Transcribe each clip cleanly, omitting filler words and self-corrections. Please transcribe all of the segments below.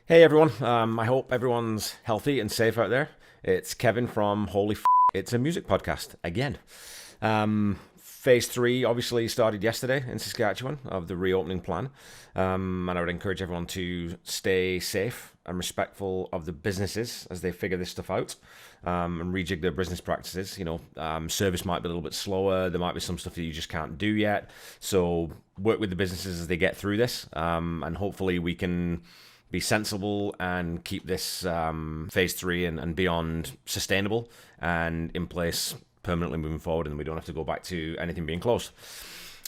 Hey everyone, I hope everyone's healthy and safe out there. It's Kevin from It's a Music Podcast again. Phase 3 obviously started yesterday in Saskatchewan of the reopening plan. And I would encourage everyone to stay safe and respectful of the businesses as they figure this stuff out and rejig their business practices. Service might be a little bit slower. There might be some stuff that you just can't do yet. So work with the businesses as they get through this, and hopefully we can be sensible and keep this phase 3 and beyond sustainable and in place permanently moving forward, and we don't have to go back to anything being closed.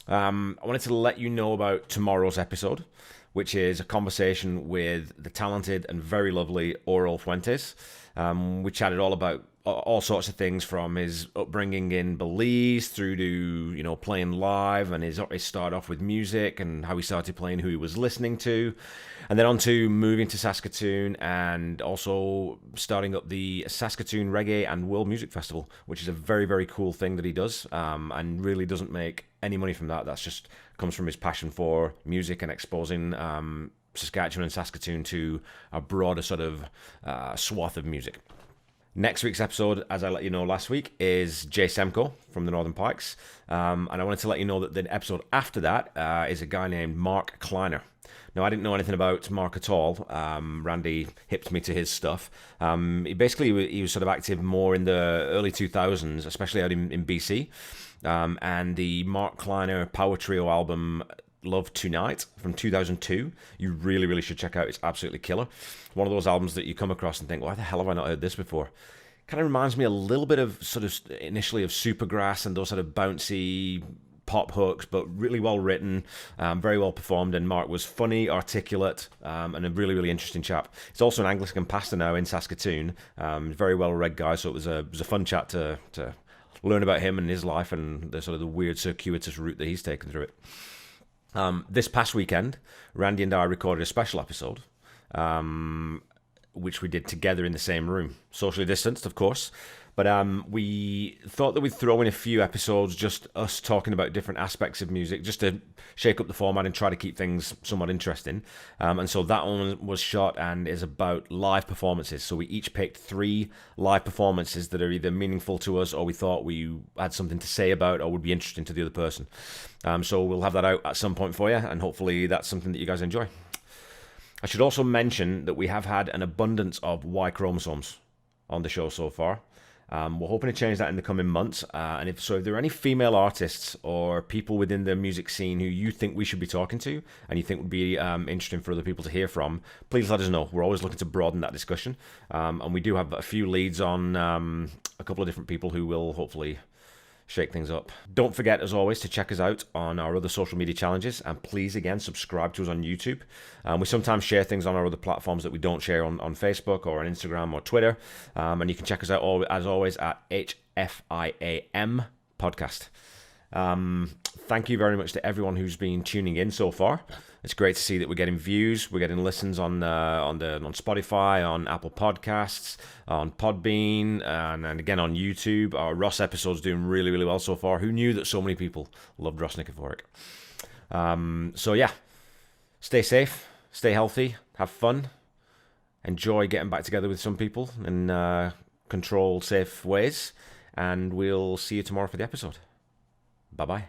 I wanted to let you know about tomorrow's episode, which is a conversation with the talented and very lovely Oral Fuentes. We chatted all about all sorts of things, from his upbringing in Belize through to playing live, and his start off with music and how he started playing, who he was listening to, and then on to moving to Saskatoon and also starting up the Saskatoon Reggae and World Music Festival, which is a very, very cool thing that he does, and really doesn't make any money from that. That's just comes from his passion for music and exposing Saskatchewan and Saskatoon to a broader sort of swath of music. Next week's episode, as I let you know last week, is Jay Semko from the Northern Pikes. And I wanted to let you know that the episode after that is a guy named Mark Kleiner. Now, I didn't know anything about Mark at all. Randy hipped me to his stuff. He was sort of active more in the early 2000s, especially out in BC. And the Mark Kleiner Power Trio album, Love Tonight, from 2002, you really, really should check out. It's absolutely killer. One of those albums that you come across and think, why the hell have I not heard this before? Kind of reminds me a little bit of sort of initially of Supergrass and those sort of bouncy pop hooks, but really well written, very well performed, and Mark was funny, articulate, and a really, really interesting chap. He's also an Anglican pastor now in Saskatoon, very well read guy, so it was a fun chat to learn about him and his life and the sort of the weird circuitous route that he's taken through it. This past weekend, Randy and I recorded a special episode, which we did together in the same room, socially distanced, of course. But we thought that we'd throw in a few episodes, just us talking about different aspects of music, just to shake up the format and try to keep things somewhat interesting. And so that one was shot and is about live performances. So we each picked 3 live performances that are either meaningful to us or we thought we had something to say about or would be interesting to the other person. So we'll have that out at some point for you, and hopefully that's something that you guys enjoy. I should also mention that we have had an abundance of Y chromosomes on the show so far. We're hoping to change that in the coming months, and if there are any female artists or people within the music scene who you think we should be talking to and you think would be interesting for other people to hear from, please let us know. We're always looking to broaden that discussion, and we do have a few leads on a couple of different people who will hopefully shake things up. Don't forget, as always, to check us out on our other social media challenges, and please, again, subscribe to us on YouTube. We sometimes share things on our other platforms that we don't share on Facebook or on Instagram or Twitter, and you can check us out, as always, at HFIAM Podcast. Thank you very much to everyone who's been tuning in so far. It's great to see that we're getting views, we're getting listens on Spotify, on Apple Podcasts, on Podbean, and again on YouTube. Our Ross episode's doing really, really well so far. Who knew that so many people loved Ross Nikiforuk? So yeah, stay safe, stay healthy, have fun, enjoy getting back together with some people in controlled, safe ways, and we'll see you tomorrow for the episode. Bye-bye.